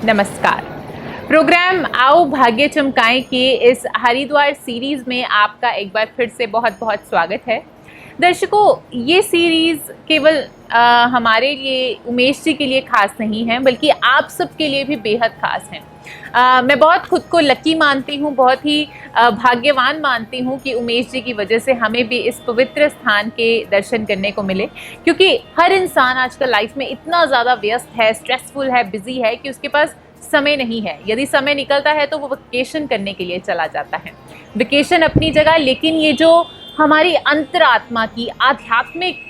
नमस्कार। प्रोग्राम आओ भाग्य चमकाएं की इस हरिद्वार सीरीज़ में आपका एक बार फिर से बहुत बहुत स्वागत है। दर्शकों, ये सीरीज़ केवल हमारे लिए, उमेश जी के लिए ख़ास नहीं है, बल्कि आप सबके लिए भी बेहद ख़ास है। मैं बहुत खुद को लकी मानती हूँ, बहुत ही भाग्यवान मानती हूँ कि उमेश जी की वजह से हमें भी इस पवित्र स्थान के दर्शन करने को मिले, क्योंकि हर इंसान आजकल लाइफ में इतना ज़्यादा व्यस्त है, स्ट्रेसफुल है, बिजी है कि उसके पास समय नहीं है। यदि समय निकलता है तो वो वेकेशन करने के लिए चला जाता है। वेकेशन अपनी जगह, लेकिन ये जो हमारी अंतरात्मा की आध्यात्मिक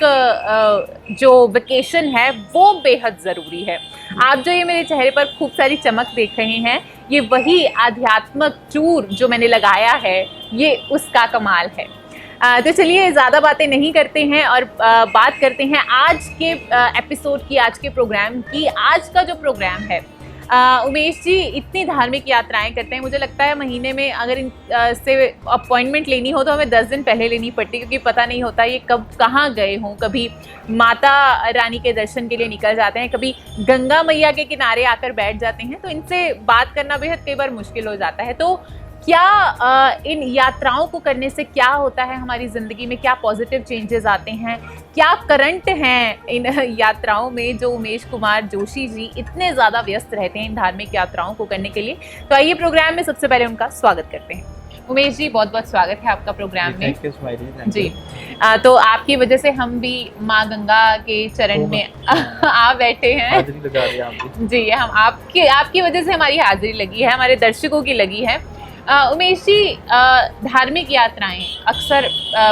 जो वेकेशन है वो बेहद ज़रूरी है। आप जो ये मेरे चेहरे पर खूब सारी चमक देख रहे हैं, ये वही आध्यात्मिक चूर जो मैंने लगाया है, ये उसका कमाल है। तो चलिए ज़्यादा बातें नहीं करते हैं और बात करते हैं आज के एपिसोड की, आज के प्रोग्राम की। आज का जो प्रोग्राम है, उमेश जी इतनी धार्मिक यात्राएं करते हैं, मुझे लगता है महीने में अगर इन से अपॉइंटमेंट लेनी हो तो हमें 10 दिन पहले लेनी पड़ती है, क्योंकि पता नहीं होता ये कब कहाँ गए हों। कभी माता रानी के दर्शन के लिए निकल जाते हैं, कभी गंगा मैया के किनारे आकर बैठ जाते हैं, तो इनसे बात करना बेहद कई बार मुश्किल हो जाता है। तो क्या इन यात्राओं को करने से क्या होता है हमारी ज़िंदगी में, क्या पॉजिटिव चेंजेस आते हैं, क्या करंट हैं इन यात्राओं में, जो उमेश कुमार जोशी जी इतने ज़्यादा व्यस्त रहते हैं इन धार्मिक यात्राओं को करने के लिए। तो आइए प्रोग्राम में सबसे पहले उनका स्वागत करते हैं। उमेश जी, बहुत बहुत स्वागत है आपका प्रोग्राम में। जी, तो आपकी वजह से हम भी माँ गंगा के चरण में आ बैठे हैं। जी, हम आपकी वजह से हमारी हाजिरी लगी है, हमारे दर्शकों की लगी है। उमेश जी, धार्मिक यात्राएं अक्सर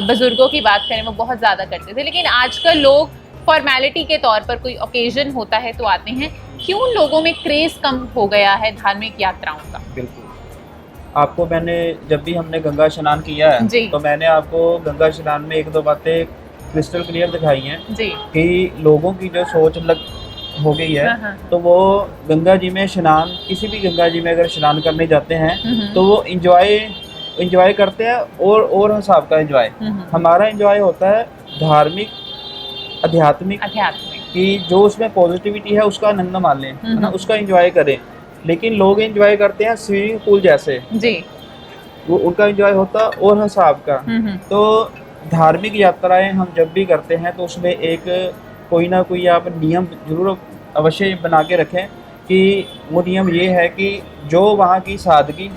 बुजुर्गों की बात करें वो बहुत ज़्यादा करते थे, लेकिन आजकल लोग फॉर्मेलिटी के तौर पर कोई ओकेजन होता है तो आते हैं। क्यों लोगों में क्रेज़ कम हो गया है धार्मिक यात्राओं का? बिल्कुल, आपको मैंने जब भी हमने गंगा स्नान किया है तो मैंने आपको गंगा स्नान में एक दो बातें क्रिस्टल क्लियर दिखाई हैं कि लोगों की जो सोच हो गई है, तो वो गंगा जी में स्नान, किसी भी गंगा जी में अगर स्नान करने जाते हैं तो वो इंजॉय करते हैं और हिसाब का इंजॉय। हमारा इंजॉय होता है धार्मिक, आध्यात्मिक कि जो उसमें पॉजिटिविटी है उसका आनंद मान लें, है ना, उसका इंजॉय करें। लेकिन लोग इंजॉय करते हैं स्विमिंग पूल जैसे जी, वो उनका इंजॉय होता है और हिसाब का। तो धार्मिक यात्राएं हम जब भी करते हैं तो उसमें एक कोई ना कोई आप नियम जरूर अवश्य बना के रखें कि वो नियम ये है कि जो वहाँ की सादगी,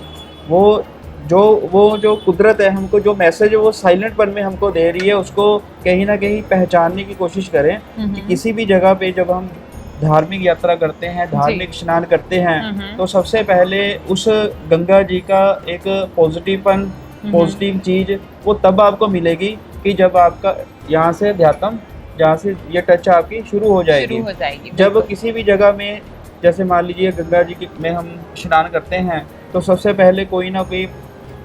वो जो कुदरत है हमको जो मैसेज वो साइलेंट पन में हमको दे रही है, उसको कहीं ना कहीं पहचानने की कोशिश करें। कि किसी भी जगह पे जब हम धार्मिक यात्रा करते हैं, धार्मिक स्नान करते हैं, तो सबसे पहले उस गंगा जी का एक पॉजिटिव चीज़ वो तब आपको मिलेगी कि जब आपका यहाँ से अध्यात्म, जहाँ से ये टच आपकी शुरू हो जाएगी। जब किसी भी जगह में, जैसे मान लीजिए गंगा जी में हम स्नान करते हैं, तो सबसे पहले कोई ना कोई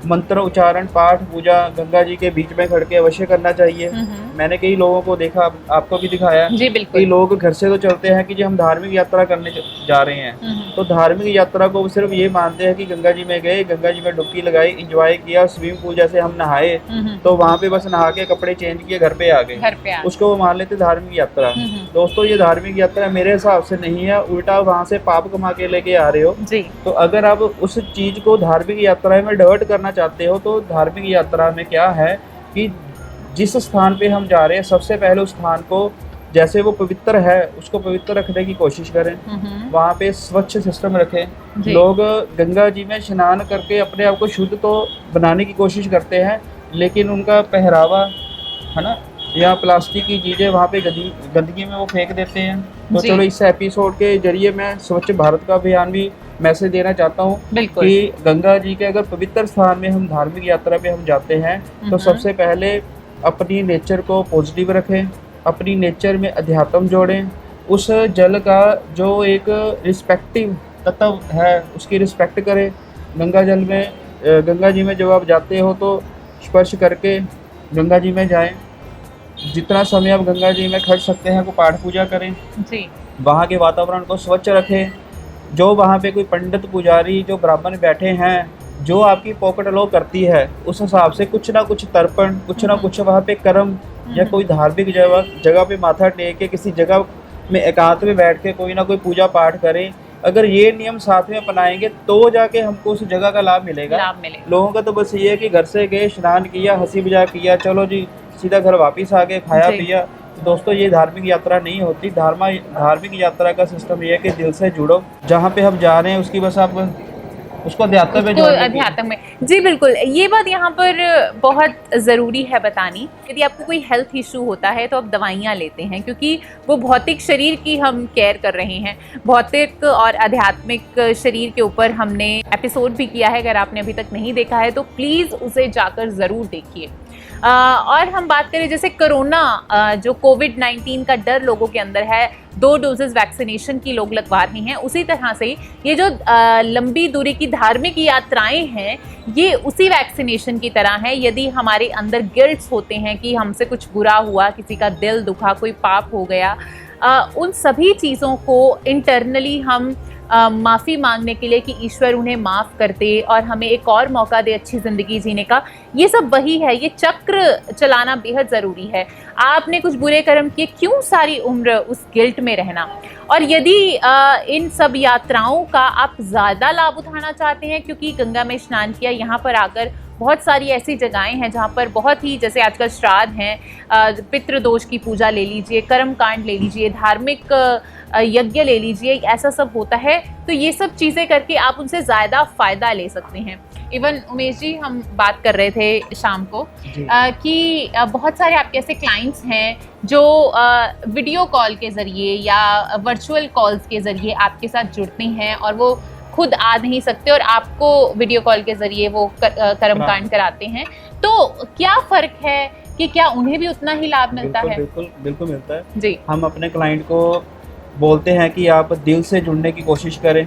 मंत्र उच्चारण, पाठ, पूजा गंगा जी के बीच में खड़ के अवश्य करना चाहिए। मैंने कई लोगों को देखा, आपको भी दिखाया जी, कई लोग घर से तो चलते हैं कि जी हम धार्मिक यात्रा करने जा रहे हैं, तो धार्मिक यात्रा को सिर्फ ये मानते हैं कि गंगा जी में गए, गंगा जी में डुबकी लगाई, एंजॉय किया, स्विमिंग पूल जैसे हम नहाए, तो वहाँ पे बस नहा के कपड़े चेंज किए, घर पे आ गए, उसको वो मान लेते धार्मिक यात्रा। दोस्तों, ये धार्मिक यात्रा मेरे हिसाब से नहीं है, उल्टा वहाँ से पाप कमा के लेके आ रहे हो। तो अगर आप उस चीज को धार्मिक यात्रा में डाइवर्ट करना चाहते हो, तो धार्मिक यात्रा में क्या है कि जिस स्थान पे हम जा रहे हैं, सबसे पहले उस स्थान को जैसे वो पवित्र है उसको पवित्र रखने की कोशिश करें। वहाँ पे स्वच्छ सिस्टम रखें। लोग गंगा जी में स्नान करके अपने आप को शुद्ध तो बनाने की कोशिश करते हैं, लेकिन उनका पहरावा, है ना, या प्लास्टिक की चीज़ें वहाँ पे गंदगी में वो फेंक देते हैं। तो चलो इस एपिसोड के जरिए मैं स्वच्छ भारत का अभियान भी मैसेज देना चाहता हूँ कि गंगा जी के अगर पवित्र स्थान में हम धार्मिक यात्रा पे हम जाते हैं, तो सबसे पहले अपनी नेचर को पॉजिटिव रखें, अपनी नेचर में अध्यात्म जोड़ें, उस जल का जो एक रिस्पेक्टिव तत्व है उसकी रिस्पेक्ट करें। गंगा जी में जब आप जाते हो तो स्पर्श करके गंगा जी में जाएं। जितना समय आप गंगा जी में खर्च सकते हैं वो पाठ पूजा करें जी। वहाँ के वातावरण को स्वच्छ रखें। जो वहाँ पे कोई पंडित पुजारी, जो ब्राह्मण बैठे हैं, जो आपकी पॉकेट अलाउ करती है, उस हिसाब से कुछ ना कुछ तर्पण, कुछ ना कुछ वहाँ पे कर्म, या कोई धार्मिक जगह पे माथा टेक के किसी जगह में एकांत में बैठ के कोई ना कोई पूजा पाठ करें। अगर ये नियम साथ में अपनाएंगे तो जाके हमको उस जगह का लाभ मिलेगा। लोगों का तो बस ये है कि घर से गए, स्नान किया, हंसी मजाक किया, चलो जी सीधा घर वापस आ गए, खाया पिया। दोस्तों ये धार्मिक यात्रा नहीं होती। धार्मिक यात्रा का सिस्टम ये है कि दिल से जुड़ो, जहाँ पे हम जा रहे हैं उसकी बस आप उसको अध्यात्म में। जी बिल्कुल, ये बात यहाँ पर बहुत ज़रूरी है बतानी। यदि आपको कोई हेल्थ इशू होता है तो आप दवाइयाँ लेते हैं, क्योंकि वो भौतिक शरीर की हम केयर कर रहे हैं। भौतिक और आध्यात्मिक शरीर के ऊपर हमने एपिसोड भी किया है, अगर आपने अभी तक नहीं देखा है तो प्लीज़ उसे जाकर ज़रूर देखिए। और हम बात करें जैसे कोरोना, जो कोविड-19 का डर लोगों के अंदर है, 2 डोजेस वैक्सीनेशन की लोग लगवा रहे हैं, उसी तरह से ये जो लंबी दूरी की धार्मिक यात्राएं हैं, ये उसी वैक्सीनेशन की तरह है। यदि हमारे अंदर गिल्ट्स होते हैं कि हमसे कुछ बुरा हुआ, किसी का दिल दुखा, कोई पाप हो गया, उन सभी चीज़ों को इंटरनली हम माफ़ी मांगने के लिए कि ईश्वर उन्हें माफ़ कर दे और हमें एक और मौका दे अच्छी ज़िंदगी जीने का, ये सब वही है। ये चक्र चलाना बेहद ज़रूरी है। आपने कुछ बुरे कर्म किए, क्यों सारी उम्र उस गिल्ट में रहना। और यदि इन सब यात्राओं का आप ज़्यादा लाभ उठाना चाहते हैं, क्योंकि गंगा में स्नान किया, यहाँ पर आकर बहुत सारी ऐसी जगहें हैं जहाँ पर बहुत ही, जैसे आजकल श्राद्ध हैं, पितृदोष की पूजा ले लीजिए, कर्म कांड ले लीजिए, धार्मिक यज्ञ ले लीजिए, ऐसा सब होता है। तो ये सब चीज़ें करके आप उनसे ज़्यादा फ़ायदा ले सकते हैं। इवन उमेश जी, हम बात कर रहे थे शाम को कि बहुत सारे आपके ऐसे क्लाइंट्स हैं जो वीडियो कॉल के ज़रिए या वर्चुअल कॉल्स के ज़रिए आपके साथ जुड़ते हैं और वो खुद आ नहीं सकते और आपको वीडियो कॉल के ज़रिए वो कर्मकांड कराते हैं। तो क्या फ़र्क है कि क्या उन्हें भी उतना ही लाभ मिलता है? बिल्कुल मिलता है जी। हम अपने क्लाइंट को बोलते हैं कि आप दिल से जुड़ने की कोशिश करें,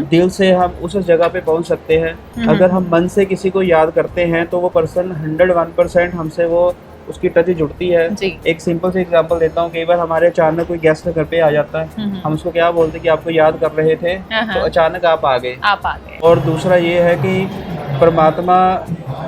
दिल से हम उस जगह पे पहुंच सकते हैं। अगर हम मन से किसी को याद करते हैं तो वो पर्सन 101% हमसे वो उसकी टच जुड़ती है। एक सिंपल से एग्जांपल देता हूँ, कई बार हमारे अचानक कोई गेस्ट घर पे आ जाता है, हम उसको क्या बोलते हैं कि आपको याद कर रहे थे तो अचानक आप आ गए। और दूसरा ये है कि परमात्मा,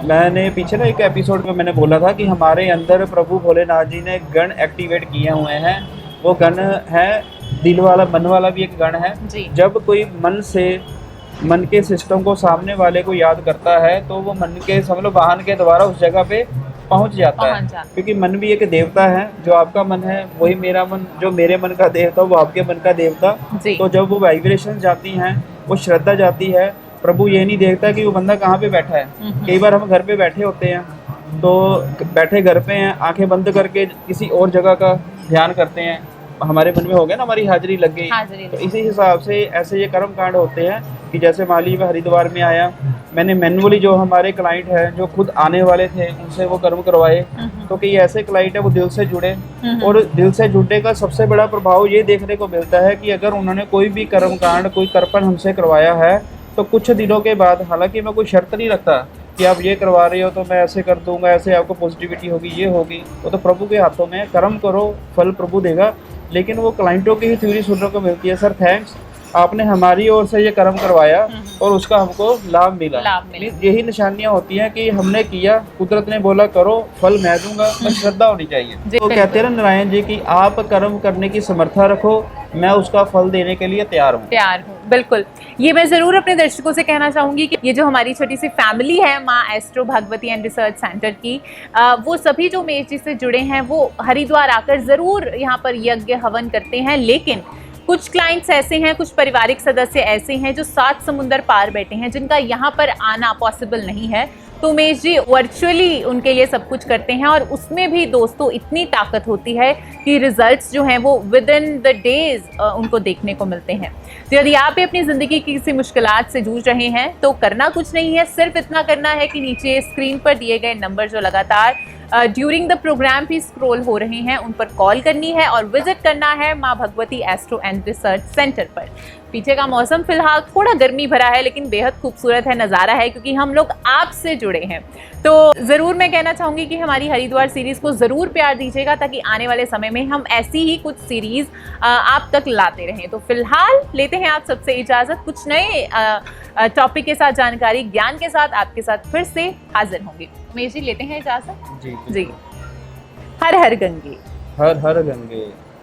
मैंने पीछे ना एक एपिसोड में मैंने बोला था कि हमारे अंदर प्रभु भोलेनाथ जी ने गण एक्टिवेट किए हुए हैं। वो गण है दिल वाला, मन वाला भी एक गण है। जब कोई मन के सिस्टम को सामने वाले को याद करता है तो वो मन के समझ लो वाहन के द्वारा उस जगह पे पहुंच जाता है। क्योंकि मन भी एक देवता है, जो आपका मन है वही मेरा मन, जो मेरे मन का देवता वो आपके मन का देवता। तो जब वो वाइब्रेशन जाती हैं, वो श्रद्धा जाती है, प्रभु ये नहीं देखता कि वो बंदा कहाँ पे बैठा है। कई बार हम घर पे बैठे होते हैं तो बैठे घर पे हैं, आंखें बंद करके किसी और जगह का ध्यान करते हैं, हमारे मन में हो गया ना, हमारी हाजिरी लग गई। तो इसी हिसाब से ऐसे ये कर्म कांड होते हैं कि जैसे मान लीजिए मैं हरिद्वार में आया, मैंने मैनुअली जो हमारे क्लाइंट हैं जो खुद आने वाले थे उनसे वो कर्म करवाए। तो कई ऐसे क्लाइंट है वो दिल से जुड़े, और दिल से जुड़ने का सबसे बड़ा प्रभाव ये देखने को मिलता है कि अगर उन्होंने कोई भी कर्म कांड, कोई तर्पण हमसे करवाया है तो कुछ दिनों के बाद, हालांकि मैं कोई शर्त नहीं रखता कि आप ये करवा रहे हो तो मैं ऐसे कर दूंगा, ऐसे आपको पॉजिटिविटी होगी, ये होगी, वो तो प्रभु के हाथों में। कर्म करो, फल प्रभु देगा। लेकिन वो क्लाइंटों की ही थ्योरी सुनने को मिलती है, सर थैंक्स, आपने हमारी ओर से ये कर्म करवाया और उसका हमको लाभ मिला। यही निशानियां होती हैं कि हमने किया, कुदरत ने बोला करो, फल मैं दूंगा, बस श्रद्धा होनी चाहिए। तो कहते हैं नारायण जी कि आप कर्म करने की समर्था रखो, मैं उसका फल देने के लिए तैयार हूँ। बिल्कुल, ये मैं ज़रूर अपने दर्शकों से कहना चाहूँगी कि ये जो हमारी छोटी सी फैमिली है माँ astro Bhagwati and research centre की, वो सभी जो उमेश जी से जुड़े हैं वो हरिद्वार आकर ज़रूर यहाँ पर यज्ञ हवन करते हैं। लेकिन कुछ क्लाइंट्स ऐसे हैं, कुछ पारिवारिक सदस्य ऐसे हैं जो 7 समुंदर पार बैठे हैं, जिनका यहाँ पर आना पॉसिबल नहीं है। तो उमेश जी वर्चुअली उनके लिए सब कुछ करते हैं, और उसमें भी दोस्तों इतनी ताकत होती है कि रिजल्ट्स जो हैं वो विद इन द डेज उनको देखने को मिलते हैं। तो यदि आप भी अपनी ज़िंदगी की किसी मुश्किलात से जूझ रहे हैं तो करना कुछ नहीं है, सिर्फ इतना करना है कि नीचे स्क्रीन पर दिए गए नंबर जो लगातार ड्यूरिंग द प्रोग्राम भी स्क्रॉल हो रहे हैं, उन पर कॉल करनी है और विजिट करना है माँ Bhagwati astro and research centre पर। पीछे का मौसम फिलहाल थोड़ा गर्मी भरा है, लेकिन बेहद खूबसूरत है, नज़ारा है, क्योंकि हम लोग आपसे जुड़े हैं। तो ज़रूर मैं कहना चाहूँगी कि हमारी हरिद्वार सीरीज़ को ज़रूर प्यार दीजिएगा, ताकि आने वाले समय में हम ऐसी ही कुछ सीरीज़ आप तक लाते रहें। तो फिलहाल लेते हैं आप सबसे इजाज़त, कुछ नए टॉपिक के साथ, जानकारी ज्ञान के साथ आपके साथ फिर से हाजिर होंगे। उमेश जी लेते हैं इजाज़त। जी। हर हर गंगे। हर हर गंगे।